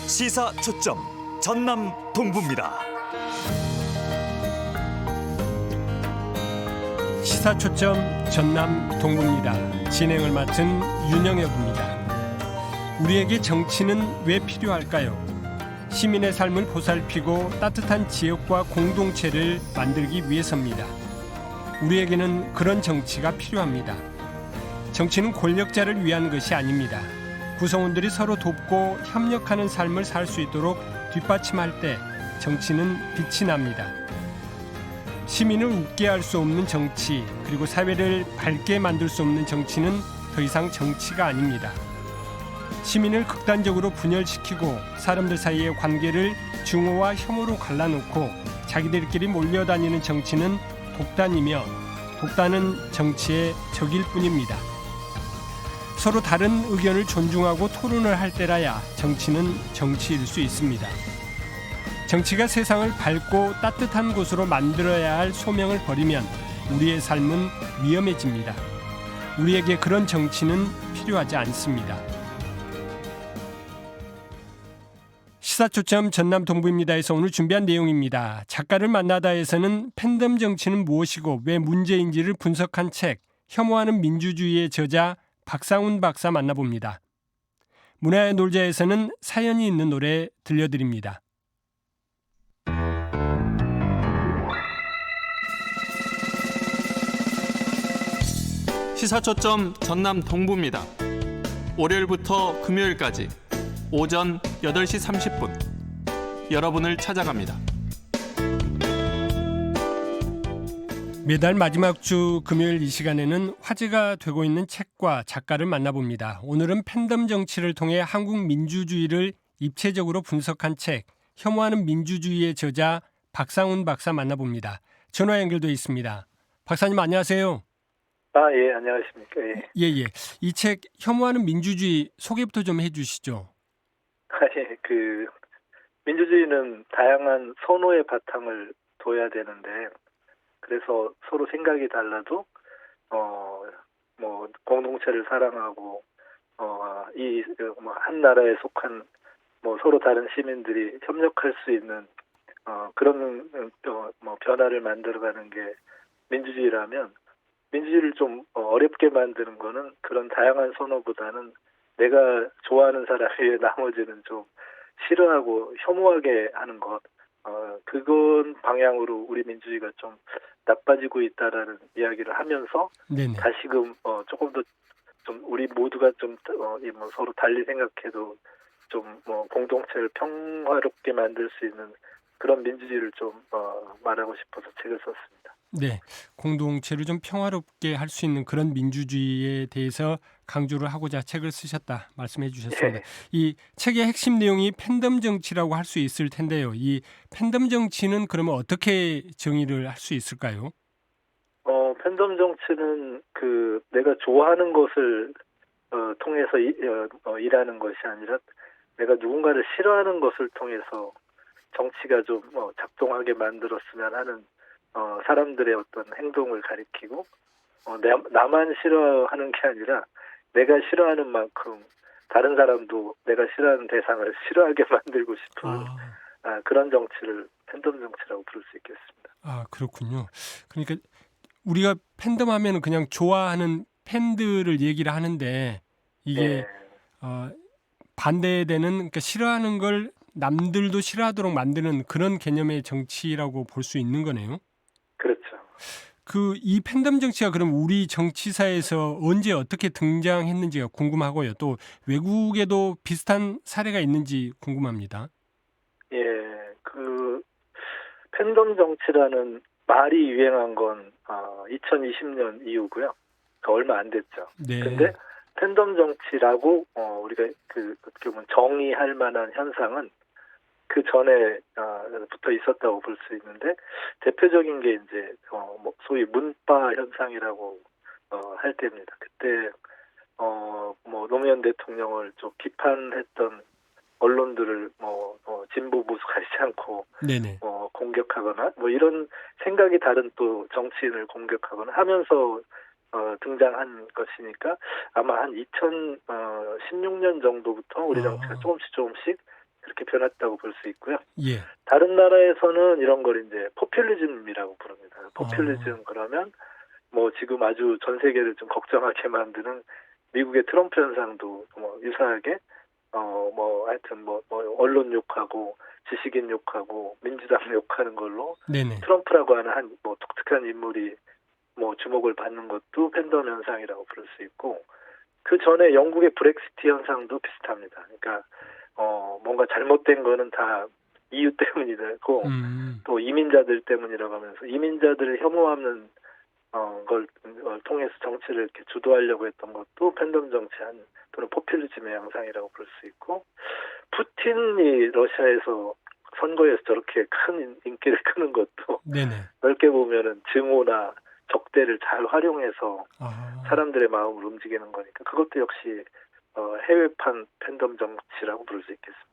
시사 초점 전남 동부입니다. 시사 초점 전남 동부입니다. 진행을 맡은 윤영혁입니다. 우리에게 정치는 왜 필요할까요? 시민의 삶을 보살피고 따뜻한 지역과 공동체를 만들기 위해서입니다. 우리에게는 그런 정치가 필요합니다. 정치는 권력자를 위한 것이 아닙니다. 구성원들이 서로 돕고 협력하는 삶을 살 수 있도록 뒷받침할 때 정치는 빛이 납니다. 시민을 웃게 할 수 없는 정치, 그리고 사회를 밝게 만들 수 없는 정치는 더 이상 정치가 아닙니다. 시민을 극단적으로 분열시키고 사람들 사이의 관계를 증오와 혐오로 갈라놓고 자기들끼리 몰려다니는 정치는 독단이며 독단은 정치의 적일 뿐입니다. 서로 다른 의견을 존중하고 토론을 할 때라야 정치는 정치일 수 있습니다. 정치가 세상을 밝고 따뜻한 곳으로 만들어야 할 소명을 버리면 우리의 삶은 위험해집니다. 우리에게 그런 정치는 필요하지 않습니다. 시사초점 전남 동부입니다에서 오늘 준비한 내용입니다. 작가를 만나다에서는 팬덤 정치는 무엇이고 왜 문제인지를 분석한 책 혐오하는 민주주의의 저자 박상훈 박사 만나봅니다. 문화의 놀자에서는 사연이 있는 노래 들려드립니다. 시사초점 전남 동부입니다. 월요일부터 금요일까지 오전 8시 30분 여러분을 찾아갑니다. 매달 마지막 주 금요일 이 시간에는 화제가 되고 있는 책과 작가를 만나봅니다. 오늘은 팬덤 정치를 통해 한국 민주주의를 입체적으로 분석한 책 혐오하는 민주주의의 저자 박상훈 박사 만나봅니다. 전화 연결되어 있습니다. 박사님 안녕하세요. 예, 안녕하십니까. 예. 이 책 혐오하는 민주주의 소개부터 좀 해주시죠. 민주주의는 다양한 선호의 바탕을 둬야 되는데, 그래서 서로 생각이 달라도 공동체를 사랑하고 한 나라에 속한 서로 다른 시민들이 협력할 수 있는 그런 변화를 만들어가는 게 민주주의라면, 민주주의를 좀 어렵게 만드는 거는 그런 다양한 선호보다는 내가 좋아하는 사람 외에 나머지는 좀 싫어하고 혐오하게 하는 것, 그건 방향으로 우리 민주주의가 좀 나빠지고 있다라는 이야기를 하면서 네네. 다시금 조금 더 좀 우리 모두가 좀 서로 달리 생각해도 좀 공동체를 평화롭게 만들 수 있는 그런 민주주의를 좀 말하고 싶어서 책을 썼습니다. 네, 공동체를 좀 평화롭게 할 수 있는 그런 민주주의에 대해서 강조를 하고자 책을 쓰셨다 말씀해 주셨습니다. 이 책의 핵심 내용이 팬덤 정치라고 할 수 있을 텐데요. 이 팬덤 정치는 그러면 어떻게 정의를 할 수 있을까요? 팬덤 정치는 내가 좋아하는 것을 통해서 일하는 것이 아니라 내가 누군가를 싫어하는 것을 통해서 정치가 좀 작동하게 만들었으면 하는 사람들의 어떤 행동을 가리키고 나만 싫어하는 게 아니라 내가 싫어하는 만큼 다른 사람도 내가 싫어하는 대상을 싫어하게 만들고 싶은 그런 정치를 팬덤 정치라고 부를 수 있겠습니다. 아, 그렇군요. 그러니까 우리가 팬덤 하면 그냥 좋아하는 팬들을 얘기를 하는데 이게 반대되는, 그러니까 싫어하는 걸 남들도 싫어하도록 만드는 그런 개념의 정치라고 볼 수 있는 거네요. 그렇죠. 이 팬덤 정치가 그럼 우리 정치사에서 언제 어떻게 등장했는지가 궁금하고요. 또 외국에도 비슷한 사례가 있는지 궁금합니다. 팬덤 정치라는 말이 유행한 건 2020년 이후고요. 얼마 안 됐죠. 네. 근데 팬덤 정치라고 우리가 어떻게 보면 정의할 만한 현상은 그 전에 부터 있었다고 볼 수 있는데, 대표적인 게 이제 소위 문파 현상이라고 할 때입니다. 그때 노무현 대통령을 좀 비판했던 언론들을 진보 보수하지 않고 네네. 공격하거나 이런 생각이 다른 또 정치인을 공격하거나 하면서 등장한 것이니까 아마 한 2016년 정도부터 우리 정치가 조금씩 그렇게 변했다고 볼 수 있고요. 예. 다른 나라에서는 이런 걸 이제 포퓰리즘이라고 부릅니다. 포퓰리즘 그러면 뭐 지금 아주 전 세계를 좀 걱정하게 만드는 미국의 트럼프 현상도 뭐 유사하게 하여튼 언론 욕하고 지식인 욕하고 민주당 욕하는 걸로 네네. 트럼프라고 하는 한 독특한 인물이 주목을 받는 것도 팬덤 현상이라고 부를 수 있고, 그 전에 영국의 브렉시트 현상도 비슷합니다. 그러니까 뭔가 잘못된 거는 다 EU 때문이고 또 이민자들 때문이라고 하면서 이민자들을 혐오하는 걸 통해서 정치를 이렇게 주도하려고 했던 것도 팬덤 정치 또는 포퓰리즘의 양상이라고 볼 수 있고, 푸틴이 러시아에서 선거에서 저렇게 큰 인기를 끄는 것도 네네. 넓게 보면은 증오나 적대를 잘 활용해서 사람들의 마음을 움직이는 거니까 그것도 역시 해외판 팬덤 정치라고 부를 수 있겠습니다.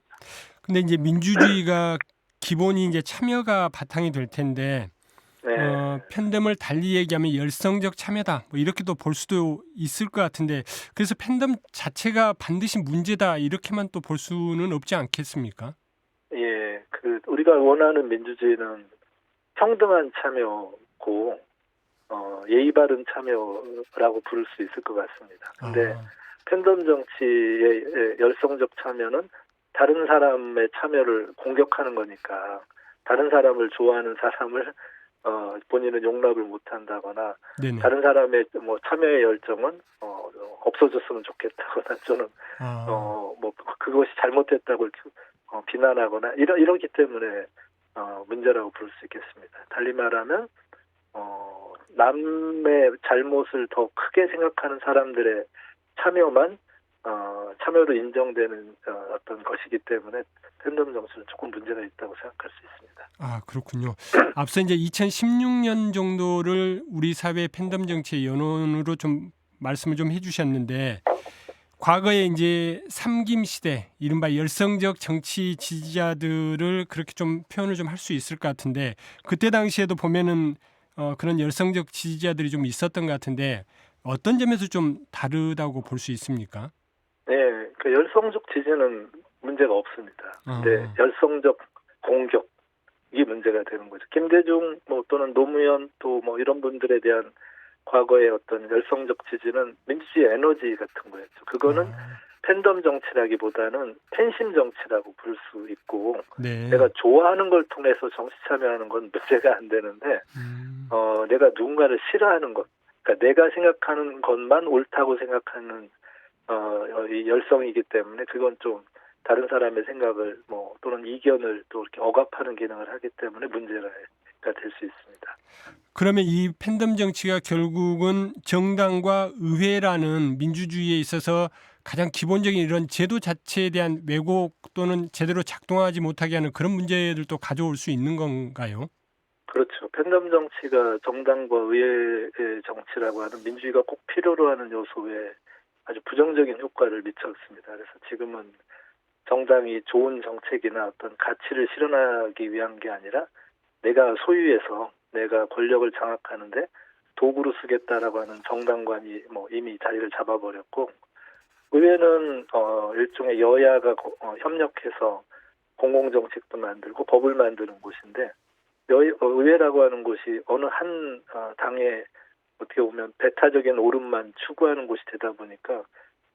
근데 이제 민주주의가 기본이 이제 참여가 바탕이 될 텐데 네. 팬덤을 달리 얘기하면 열성적 참여다 뭐 이렇게도 볼 수도 있을 것 같은데, 그래서 팬덤 자체가 반드시 문제다 이렇게만 또 볼 수는 없지 않겠습니까? 예, 우리가 원하는 민주주의는 평등한 참여고 예의 바른 참여라고 부를 수 있을 것 같습니다. 근데 팬덤 정치의 열성적 참여는 다른 사람의 참여를 공격하는 거니까, 다른 사람을 좋아하는 사람을 본인은 용납을 못한다거나, 네네. 다른 사람의 참여의 열정은 없어졌으면 좋겠다거나, 저는 그것이 잘못됐다고 비난하거나 이러기 때문에 문제라고 부를 수 있겠습니다. 달리 말하면 남의 잘못을 더 크게 생각하는 사람들의 참여로 인정되는 어떤 것이기 때문에 팬덤 정치는 조금 문제가 있다고 생각할 수 있습니다. 아, 그렇군요. 앞서 이제 2016년 정도를 우리 사회 팬덤 정치의 연원으로 좀 말씀을 좀 해주셨는데, 과거에 이제 삼김 시대, 이른바 열성적 정치 지지자들을 그렇게 좀 표현을 좀 할 수 있을 것 같은데, 그때 당시에도 보면은 그런 열성적 지지자들이 좀 있었던 것 같은데 어떤 점에서 좀 다르다고 볼 수 있습니까? 네, 그 열성적 지지는 문제가 없습니다. 근데 열성적 공격이 문제가 되는 거죠. 김대중 또는 노무현 또 이런 분들에 대한 과거의 어떤 열성적 지지는 민주주의 에너지 같은 거였죠. 그거는 팬덤 정치라기보다는 팬심 정치라고 부를 수 있고, 네. 내가 좋아하는 걸 통해서 정치 참여하는 건 문제가 안 되는데 내가 누군가를 싫어하는 것, 그러니까 내가 생각하는 것만 옳다고 생각하는 이 열성이기 때문에 그건 좀 다른 사람의 생각을 또는 이견을 또 이렇게 억압하는 기능을 하기 때문에 문제가 될 수 있습니다. 그러면 이 팬덤 정치가 결국은 정당과 의회라는 민주주의에 있어서 가장 기본적인 이런 제도 자체에 대한 왜곡 또는 제대로 작동하지 못하게 하는 그런 문제들도 가져올 수 있는 건가요? 그렇죠. 팬덤 정치가 정당과 의회의 정치라고 하는 민주주의가 꼭 필요로 하는 요소에 아주 부정적인 효과를 미쳤습니다. 그래서 지금은 정당이 좋은 정책이나 어떤 가치를 실현하기 위한 게 아니라 내가 소유해서 내가 권력을 장악하는데 도구로 쓰겠다라고 하는 정당관이 이미 자리를 잡아버렸고, 의회는 일종의 여야가 협력해서 공공정책도 만들고 법을 만드는 곳인데, 의회라고 하는 곳이 어느 한 당의 어떻게 보면 배타적인 옳음만 추구하는 곳이 되다 보니까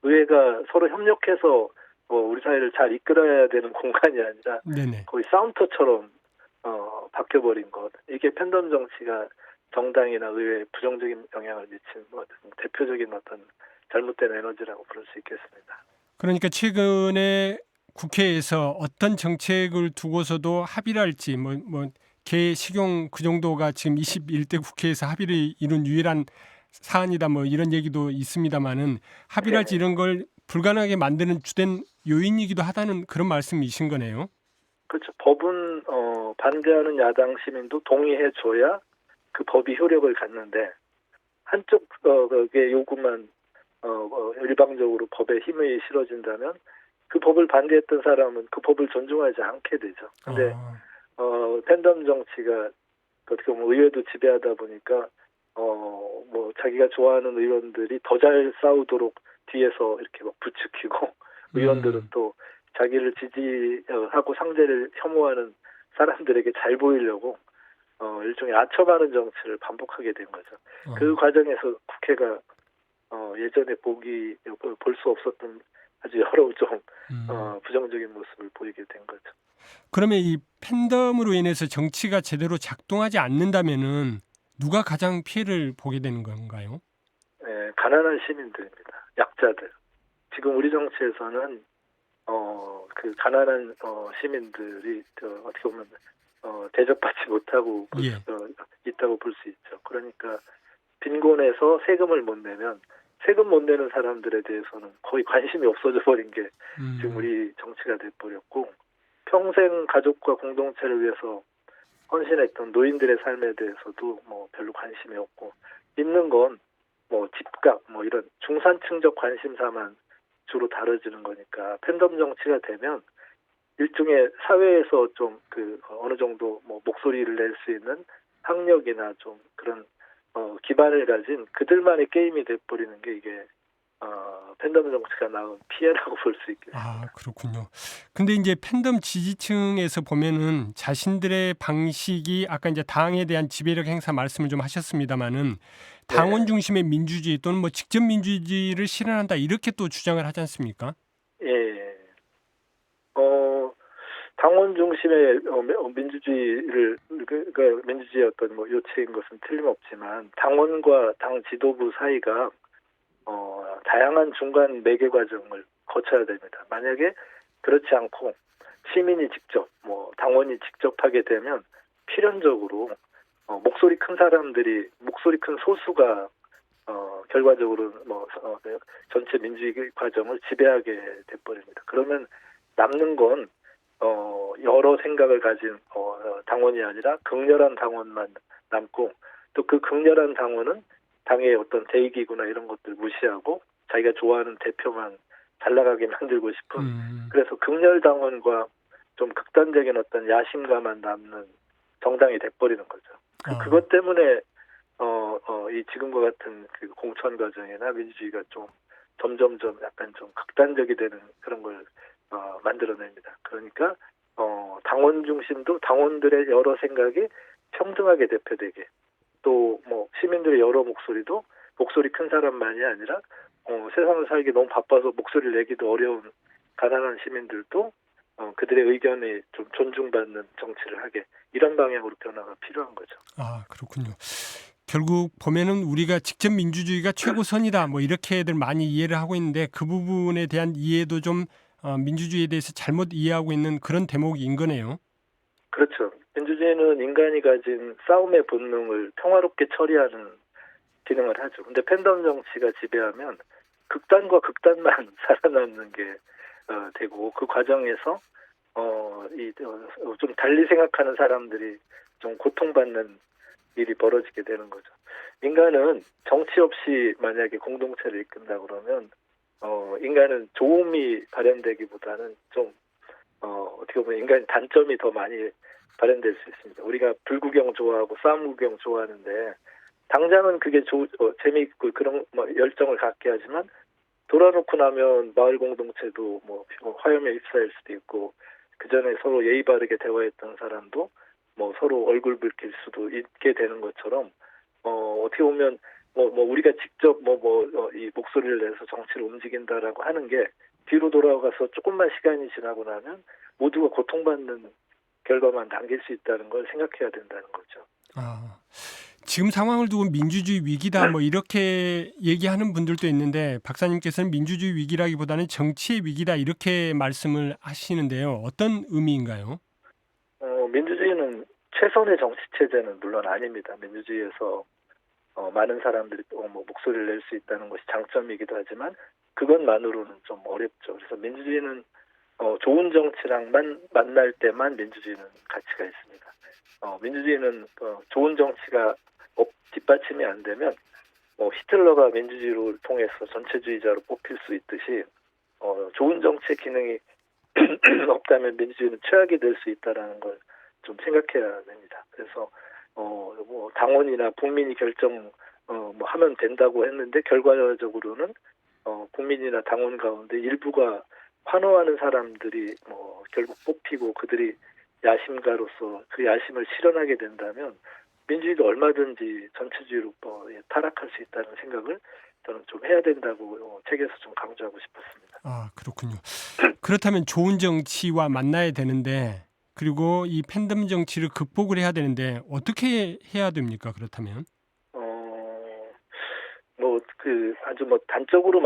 의회가 서로 협력해서 우리 사회를 잘 이끌어야 되는 공간이 아니라 네네. 거의 싸움터처럼 바뀌어버린 것. 이게 팬덤 정치가 정당이나 의회에 부정적인 영향을 미친 대표적인 어떤 잘못된 에너지라고 부를 수 있겠습니다. 그러니까 최근에 국회에서 어떤 정책을 두고서도 합의를 할지 개 식용 그 정도가 지금 21대 국회에서 합의를 이룬 유일한 사안이다 이런 얘기도 있습니다만은 합의를 할지 이런 걸 불가능하게 만드는 주된 요인이기도 하다는 그런 말씀이신 거네요. 그렇죠. 법은 반대하는 야당 시민도 동의해줘야 그 법이 효력을 갖는데, 한쪽 의 요구만 일방적으로 법에 힘이 실어진다면 그 법을 반대했던 사람은 그 법을 존중하지 않게 되죠. 근데 팬덤 정치가 어떻게 보면 의회도 지배하다 보니까 자기가 좋아하는 의원들이 더 잘 싸우도록 뒤에서 이렇게 막 부추기고 의원들은 또 자기를 지지하고 상대를 혐오하는 사람들에게 잘 보이려고 일종의 아첨하는 정치를 반복하게 된 거죠. 그 과정에서 국회가 예전에 볼 수 없었던 아주 여러 좀 부정적인 모습을 보이게 된 거죠. 그러면 이 팬덤으로 인해서 정치가 제대로 작동하지 않는다면은 누가 가장 피해를 보게 되는 건가요? 네, 가난한 시민들입니다. 약자들. 지금 우리 정치에서는 그 가난한 시민들이 어떻게 보면 대접받지 못하고 있다고 볼 수 있죠. 그러니까 빈곤에서 세금을 못 내면 세금 못 내는 사람들에 대해서는 거의 관심이 없어져 버린 게 지금 우리 정치가 돼버렸고 평생 가족과 공동체를 위해서 헌신했던 노인들의 삶에 대해서도 뭐 별로 관심이 없고 있는 건 뭐 집값 뭐 이런 중산층적 관심사만 주로 다뤄지는 거니까 팬덤 정치가 되면 일종의 사회에서 좀 어느 정도 뭐 목소리를 낼 수 있는 학력이나 좀 그런 기반을 가진 그들만의 게임이 돼버리는 게 이게 팬덤 정치가 낳은 피해라고 볼 수 있겠습니다. 아, 그렇군요. 근데 이제 팬덤 지지층에서 보면은 자신들의 방식이 아까 이제 당에 대한 지배력 행사 말씀을 좀 하셨습니다만은 당원 중심의 민주주의 또는 뭐 직접 민주주의를 실현한다 이렇게 또 주장을 하지 않습니까? 예. 당원 중심의 민주주의를 민주주의의 어떤 뭐 요체인 것은 틀림없지만 당원과 당 지도부 사이가 다양한 중간 매개 과정을 거쳐야 됩니다. 만약에 그렇지 않고 시민이 직접 당원이 직접 하게 되면 필연적으로 목소리 큰 사람들이 목소리 큰 소수가 결과적으로 전체 민주주의 과정을 지배하게 돼버립니다. 그러면 남는 건 여러 생각을 가진 당원이 아니라 극렬한 당원만 남고 또 그 극렬한 당원은 당의 어떤 대의기구나 이런 것들 무시하고 자기가 좋아하는 대표만 잘 나가게 만들고 싶은 그래서 극렬 당원과 좀 극단적인 어떤 야심가만 남는 정당이 돼버리는 거죠. 그것 때문에 이 지금과 같은 그 공천 과정이나 민주주의가 좀 점점점 약간 좀 극단적이 되는 그런 걸 만들어냅니다. 그러니까 당원 중심도 당원들의 여러 생각이 평등하게 대표되게 또 뭐 시민들의 여러 목소리도 목소리 큰 사람만이 아니라 세상을 살기 너무 바빠서 목소리를 내기도 어려운 가난한 시민들도 그들의 의견이 좀 존중받는 정치를 하게 이런 방향으로 변화가 필요한 거죠. 아, 그렇군요. 결국 보면은 우리가 직접 민주주의가 최고선이다 뭐 이렇게들 많이 이해를 하고 있는데 그 부분에 대한 이해도 좀 민주주의에 대해서 잘못 이해하고 있는 그런 대목인 거네요. 그렇죠. 민주주의는 인간이 가진 싸움의 본능을 평화롭게 처리하는 기능을 하죠. 근데 팬덤 정치가 지배하면 극단과 극단만 살아남는 게 되고 그 과정에서 좀 달리 생각하는 사람들이 좀 고통받는 일이 벌어지게 되는 거죠. 인간은 정치 없이 만약에 공동체를 이끈다 그러면 인간은 좋음이 발현되기보다는 좀 어떻게 보면 인간의 단점이 더 많이 발현될 수 있습니다. 우리가 불구경 좋아하고 싸움 구경 좋아하는데 당장은 그게 재미있고 그런 열정을 갖게 하지만 돌아놓고 나면 마을 공동체도 화염에 휩싸일 수도 있고 그 전에 서로 예의 바르게 대화했던 사람도 서로 얼굴 붉힐 수도 있게 되는 것처럼 어떻게 보면 우리가 직접 이 목소리를 내서 정치를 움직인다라고 하는 게 뒤로 돌아가서 조금만 시간이 지나고 나면 모두가 고통받는 결과만 남길 수 있다는 걸 생각해야 된다는 거죠. 지금 상황을 두고 민주주의 위기다 뭐 이렇게 얘기하는 분들도 있는데 박사님께서는 민주주의 위기라기보다는 정치의 위기다 이렇게 말씀을 하시는데요. 어떤 의미인가요? 민주주의는 최선의 정치 체제는 물론 아닙니다. 민주주의에서 많은 사람들이 목소리를 낼 수 있다는 것이 장점이기도 하지만 그것만으로는 좀 어렵죠. 그래서 민주주의는 좋은 정치랑만 만날 때만 민주주의는 가치가 있습니다. 민주주의는 좋은 정치가 뒷받침이 안 되면 히틀러가 민주주의를 통해서 전체주의자로 뽑힐 수 있듯이 좋은 정치의 기능이 없다면 민주주의는 최악이 될 수 있다는 걸 좀 생각해야 됩니다. 그래서 당원이나 국민이 뭐 하면 된다고 했는데 결과적으로는 국민이나 당원 가운데 일부가 환호하는 사람들이 뭐 결국 뽑히고 그들이 야심가로서 그 야심을 실현하게 된다면 민주주의도 얼마든지 전체주의로 타락할 수 있다는 생각을 저는 좀 해야 된다고 책에서 좀 강조하고 싶었습니다. 아, 그렇군요. 그렇다면 좋은 정치와 만나야 되는데 그리고 이 팬덤 정치를 극복을 해야 되는데 어떻게 해야 됩니까? 그렇다면? 아주 단적으로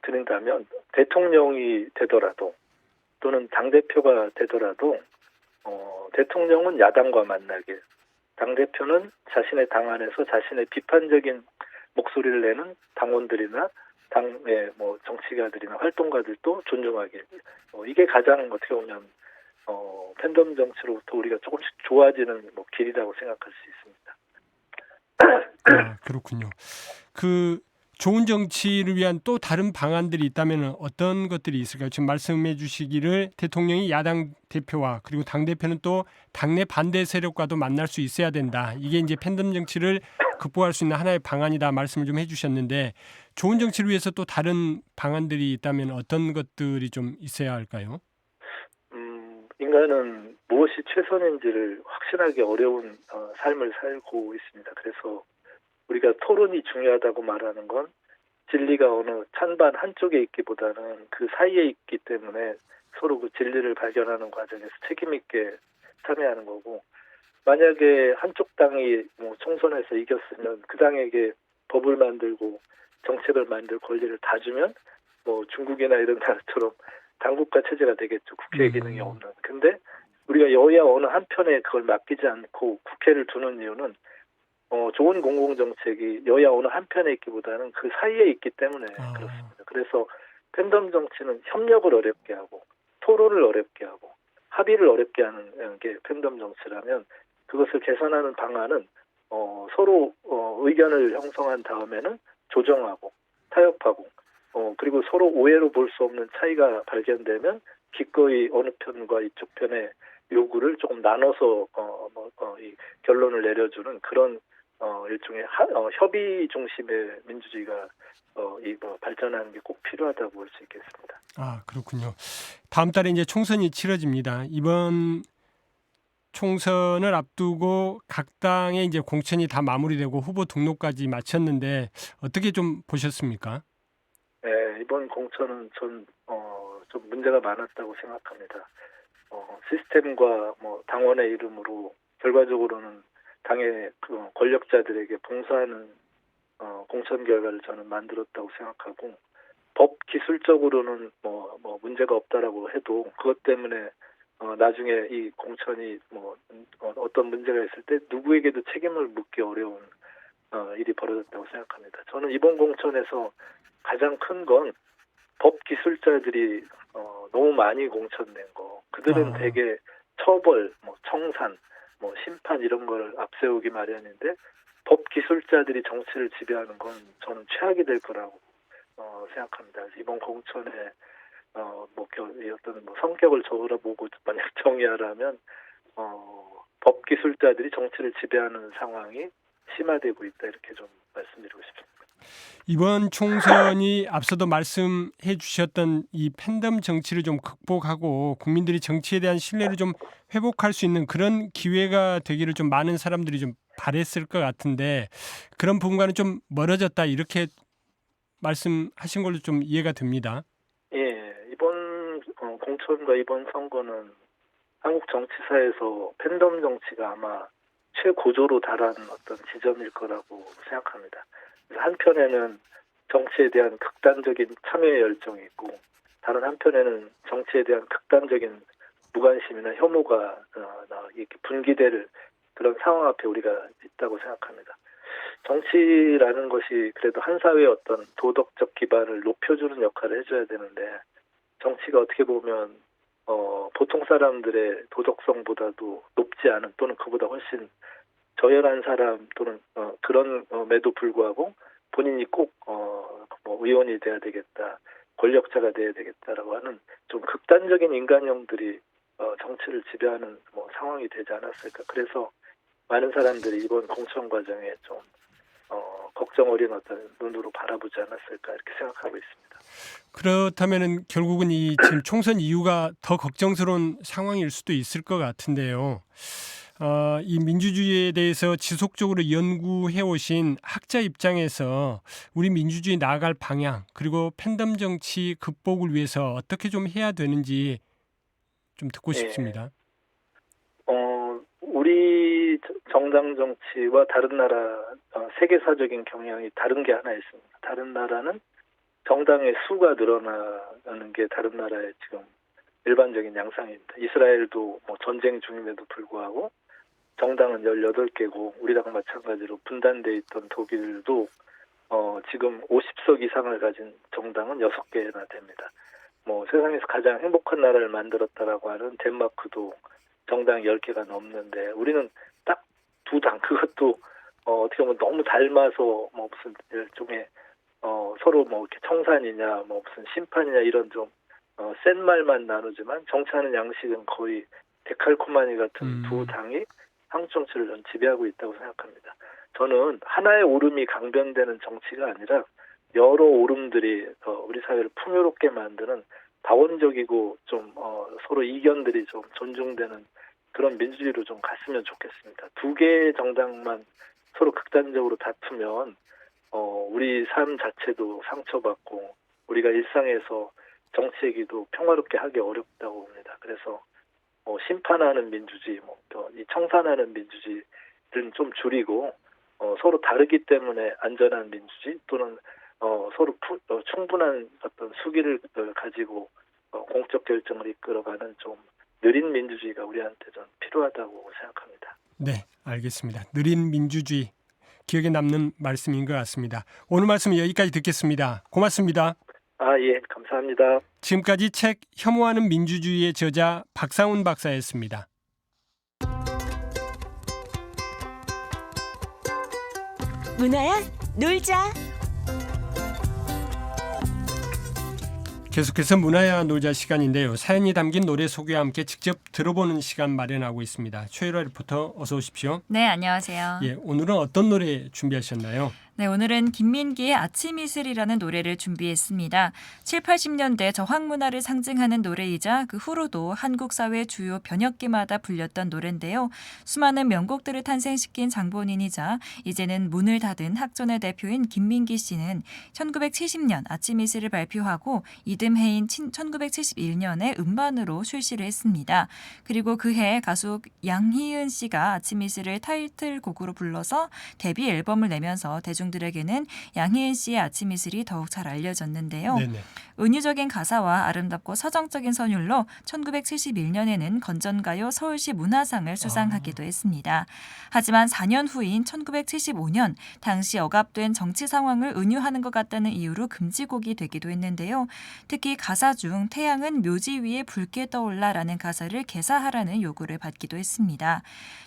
드린다면 대통령이 되더라도 또는 당대표가 되더라도 대통령은 야당과 만나게, 당대표는 자신의 당 안에서 자신의 비판적인 목소리를 내는 당원들이나 당의 정치가들이나 활동가들도 존중하게. 이게 가장 어떻게 보면 팬덤 정치로부터 우리가 조금씩 좋아지는 길이라고 생각할 수 있습니다. 아, 그렇군요. 그 좋은 정치를 위한 또 다른 방안들이 있다면 어떤 것들이 있을까요? 지금 말씀해 주시기를 대통령이 야당 대표와 그리고 당대표는 또 당내 반대 세력과도 만날 수 있어야 된다. 이게 이제 팬덤 정치를 극복할 수 있는 하나의 방안이다 말씀을 좀 해주셨는데 좋은 정치를 위해서 또 다른 방안들이 있다면 어떤 것들이 좀 있어야 할까요? 인간은 무엇이 최선인지를 확신하기 어려운 삶을 살고 있습니다. 그래서 우리가 토론이 중요하다고 말하는 건 진리가 어느 찬반 한쪽에 있기보다는 그 사이에 있기 때문에 서로 그 진리를 발견하는 과정에서 책임 있게 참여하는 거고, 만약에 한쪽 당이 총선에서 이겼으면 그 당에게 법을 만들고 정책을 만들 권리를 다 주면 중국이나 이런 나라처럼 당국가 체제가 되겠죠. 국회의 기능이 없는. 근데 우리가 여야 어느 한편에 그걸 맡기지 않고 국회를 두는 이유는 좋은 공공정책이 여야 어느 한편에 있기보다는 그 사이에 있기 때문에 그렇습니다. 그래서 팬덤 정치는 협력을 어렵게 하고 토론을 어렵게 하고 합의를 어렵게 하는 게 팬덤 정치라면, 그것을 개선하는 방안은 서로 의견을 형성한 다음에는 조정하고 타협하고 그리고 서로 오해로 볼 수 없는 차이가 발견되면 기꺼이 어느 편과 이쪽 편의 요구를 조금 나눠서 이 결론을 내려주는 그런 일종의 협의 중심의 민주주의가 발전하는 게 꼭 필요하다고 볼 수 있겠습니다. 아, 그렇군요. 다음 달에 이제 총선이 치러집니다. 이번 총선을 앞두고 각 당의 이제 공천이 다 마무리되고 후보 등록까지 마쳤는데 어떻게 좀 보셨습니까? 네, 이번 공천은 좀 문제가 많았다고 생각합니다. 시스템과 당원의 이름으로 결과적으로는 당의 권력자들에게 봉사하는 공천 결과를 저는 만들었다고 생각하고, 법 기술적으로는 문제가 없다라고 해도 그것 때문에 나중에 이 공천이 어떤 문제가 있을 때 누구에게도 책임을 묻기 어려운 일이 벌어졌다고 생각합니다. 저는 이번 공천에서 가장 큰 건 법 기술자들이 너무 많이 공천낸 거. 그들은 대개 처벌, 청산, 심판 이런 걸 앞세우기 마련인데 법 기술자들이 정치를 지배하는 건 저는 최악이 될 거라고 생각합니다. 그래서 이번 공천에 어떤 성격을 저울어보고 만약 정의하라면 법 기술자들이 정치를 지배하는 상황이 심화되고 있다, 이렇게 좀 말씀드리고 싶습니다. 이번 총선이 앞서도 말씀해 주셨던 이 팬덤 정치를 좀 극복하고 국민들이 정치에 대한 신뢰를 좀 회복할 수 있는 그런 기회가 되기를 좀 많은 사람들이 좀 바랬을 것 같은데 그런 부분과는 좀 멀어졌다, 이렇게 말씀하신 걸로 좀 이해가 됩니다. 예, 이번 공천과 이번 선거는 한국 정치사에서 팬덤 정치가 아마 최고조로 달하는 어떤 지점일 거라고 생각합니다. 한편에는 정치에 대한 극단적인 참여의 열정이 있고, 다른 한편에는 정치에 대한 극단적인 무관심이나 혐오가 이렇게 분기될 그런 상황 앞에 우리가 있다고 생각합니다. 정치라는 것이 그래도 한 사회의 어떤 도덕적 기반을 높여주는 역할을 해줘야 되는데, 정치가 어떻게 보면 보통 사람들의 도덕성보다도 높지 않은 또는 그보다 훨씬 저열한 사람 또는 그런에도 불구하고 본인이 꼭 의원이 돼야 되겠다, 권력자가 돼야 되겠다라고 하는 좀 극단적인 인간형들이 정치를 지배하는 상황이 되지 않았을까. 그래서 많은 사람들이 이번 공천 과정에 좀 걱정 어린 어떤 눈으로 바라보지 않았을까 이렇게 생각하고 있습니다. 그렇다면은 결국은 이 지금 총선 이유가 더 걱정스러운 상황일 수도 있을 것 같은데요. 이 민주주의에 대해서 지속적으로 연구해 오신 학자 입장에서 우리 민주주의 나아갈 방향 그리고 팬덤 정치 극복을 위해서 어떻게 좀 해야 되는지 좀 듣고 예. 싶습니다. 우리 정당 정치와 다른 나라 세계사적인 경향이 다른 게 하나 있습니다. 다른 나라는 정당의 수가 늘어나는 게 다른 나라의 지금 일반적인 양상입니다. 이스라엘도 뭐 전쟁 중임에도 불구하고 정당은 18개고 우리랑 마찬가지로 분단돼 있던 독일도 지금 50석 이상을 가진 정당은 6개나 됩니다. 뭐 세상에서 가장 행복한 나라를 만들었다라고 하는 덴마크도 정당 10개가 넘는데 우리는 딱 두 당 그것도 어떻게 보면 너무 닮아서 뭐 무슨 일종의 서로 뭐 이렇게 청산이냐 뭐 무슨 심판이냐 이런 좀 센 말만 나누지만 정치하는 양식은 거의 데칼코마니 같은 두 당이 한국 정치를 전 지배하고 있다고 생각합니다. 저는 하나의 오름이 강변되는 정치가 아니라 여러 오름들이 우리 사회를 풍요롭게 만드는 다원적이고 좀 서로 이견들이 좀 존중되는 그런 민주주의로 좀 갔으면 좋겠습니다. 두 개의 정당만 서로 극단적으로 다투면 우리 삶 자체도 상처받고 우리가 일상에서 정치 얘기도 평화롭게 하기 어렵다고 봅니다. 그래서 심판하는 민주주의, 이 청산하는 민주주의는 좀 줄이고 서로 다르기 때문에 안전한 민주주의 또는 서로 충분한 어떤 수기를 가지고 공적 결정을 이끌어가는 좀 느린 민주주의가 우리한테 좀 필요하다고 생각합니다. 네, 알겠습니다. 느린 민주주의 기억에 남는 말씀인 것 같습니다. 오늘 말씀 여기까지 듣겠습니다. 고맙습니다. 예, 감사합니다. 지금까지 책 혐오하는 민주주의의 저자 박상훈 박사였습니다. 문화야, 놀자. 계속해서 문화야 놀자 시간인데요. 사연이 담긴 노래 소개와 함께 직접 들어보는 시간 마련하고 있습니다. 최유라 리포터 어서 오십시오. 네, 안녕하세요. 예, 오늘은 어떤 노래 준비하셨나요? 네, 오늘은 김민기의 아침 이슬이라는 노래를 준비했습니다. 7, 80년대 저항 문화를 상징하는 노래이자 그 후로도 한국 사회 주요 변혁기마다 불렸던 노래인데요. 수많은 명곡들을 탄생시킨 장본인이자 이제는 문을 닫은 학전의 대표인 김민기 씨는 1970년 아침 이슬을 발표하고 이듬해인 1971년에 음반으로 출시를 했습니다. 그리고 그해 가수 양희은 씨가 아침 이슬을 타이틀곡으로 불러서 데뷔 앨범을 내면서 대중들에게는 양희은 씨의 아침 이슬이 더욱 잘 알려졌는데요. 네네. 은유적인 가사와 아름답고 서정적인 선율로 1971년에는 건전가요 서울시 문화상을 수상하기도 했습니다. 하지만 4년 후인 1975년 당시 억압된 정치 상황을 은유하는 것 같다는 이유로 금지곡이 되기도 했는데요. 특히 가사 중 태양은 묘지 위에 붉게 떠올라라는 가사를 개사하라는 요구를 받기도 했습니다.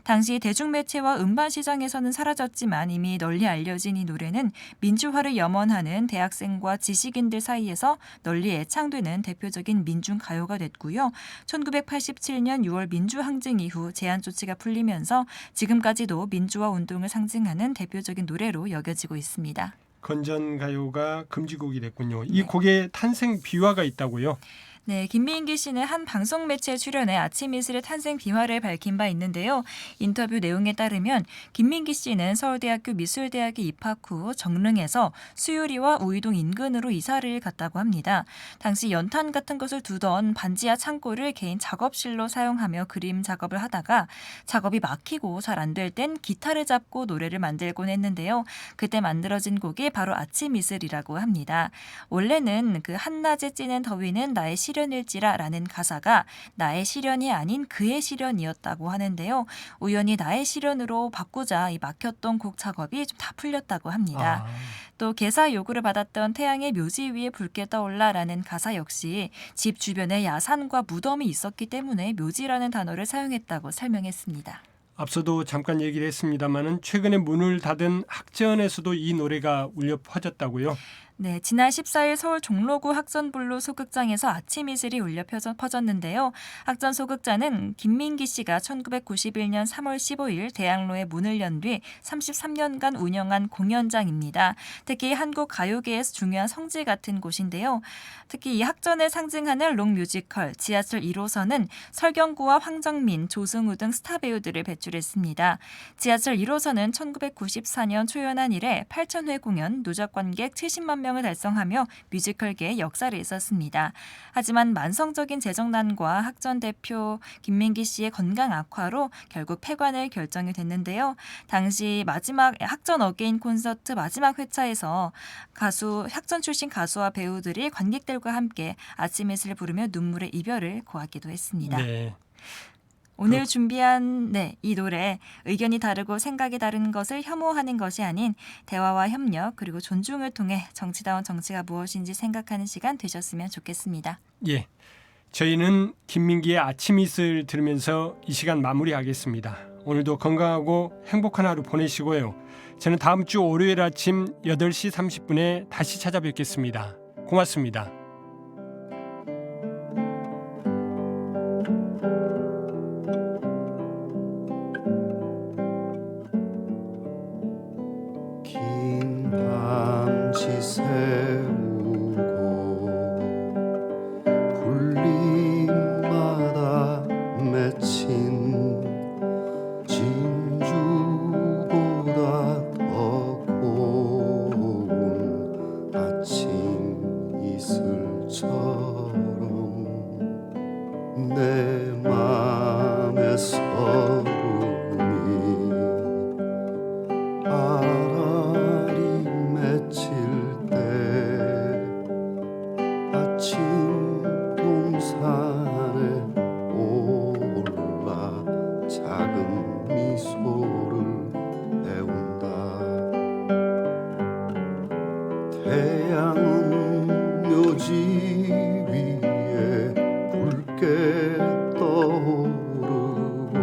당시 대중매체와 음반 시장에서는 사라졌지만 이미 널리 알려진 이 노래는 민주화를 염원하는 대학생과 지식인들 사이에서 널리 애창되는 대표적인 민중가요가 됐고요. 1987년 6월 민주항쟁 이후 제한 조치가 풀리면서 지금까지도 민주화 운동을 상징하는 대표적인 노래로 여겨지고 있습니다. 건전가요가 금지곡이 됐군요. 이 네. 곡에 탄생 비화가 있다고요? 네, 김민기 씨는 한 방송 매체에 출연해 아침 이슬의 탄생 비화를 밝힌 바 있는데요. 인터뷰 내용에 따르면 김민기 씨는 서울대학교 미술대학에 입학 후 정릉에서 수유리와 우이동 인근으로 이사를 갔다고 합니다. 당시 연탄 같은 것을 두던 반지하 창고를 개인 작업실로 사용하며 그림 작업을 하다가 작업이 막히고 잘 안 될 땐 기타를 잡고 노래를 만들곤 했는데요. 그때 만들어진 곡이 바로 아침 이슬이라고 합니다. 원래는 그 한낮에 찌는 더위는 나의 시련일지라라는 가사가 나의 시련이 아닌 그의 시련이었다고 하는데요. 우연히 나의 시련으로 바꾸자 이 막혔던 곡 작업이 좀 다 풀렸다고 합니다. 또 개사 요구를 받았던 태양의 묘지 위에 붉게 떠올라라는 가사 역시 집 주변에 야산과 무덤이 있었기 때문에 묘지라는 단어를 사용했다고 설명했습니다. 앞서도 잠깐 얘기를 했습니다마는 최근에 문을 닫은 학전에서도 이 노래가 울려 퍼졌다고요? 네, 지난 14일 서울 종로구 학전블루 소극장에서 아침 이슬이 울려 퍼졌는데요. 학전 소극장은 김민기 씨가 1991년 3월 15일 대학로에 문을 연 뒤 33년간 운영한 공연장입니다. 특히 한국 가요계에서 중요한 성지 같은 곳인데요. 특히 이 학전을 상징하는 록 뮤지컬 지하철 1호선은 설경구와 황정민, 조승우 등 스타 배우들을 배출했습니다. 지하철 1호선은 1994년 초연한 이래 8,000회 공연, 누적 관객 70만 명을 달성하며 뮤지컬계의 역사를 있었습니다. 하지만 만성적인 재정난과 학전 대표 김민기 씨의 건강 악화로 결국 폐관을 결정이 됐는데요. 당시 마지막 학전 어게인 콘서트 마지막 회차에서 학전 출신 가수와 배우들이 관객들과 함께 아침 이슬을 부르며 눈물의 이별을 고하기도 했습니다. 네. 오늘 준비한 이 노래 의견이 다르고 생각이 다른 것을 혐오하는 것이 아닌 대화와 협력 그리고 존중을 통해 정치다운 정치가 무엇인지 생각하는 시간 되셨으면 좋겠습니다. 예. 저희는 김민기의 아침 이슬 들으면서 이 시간 마무리하겠습니다. 오늘도 건강하고 행복한 하루 보내시고요. 저는 다음 주 월요일 아침 8시 30분에 다시 찾아뵙겠습니다. 고맙습니다. 긴 밤시 새우고 불림마다 맺힌 진주보다 더 고운 아침 이슬처럼 내 맘에 서름이 알알이 맺힐 때 아침 동산에 올라 작은 미소를 배운다. 태양은 묘지 위에 붉게 떠오르고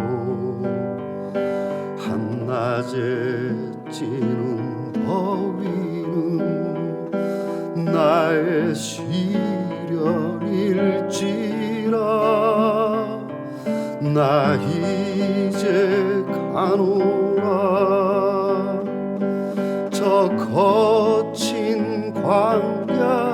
한낮에 찌는 더위는 나의 시련일지라 나 이제 가노라 저 거친 광야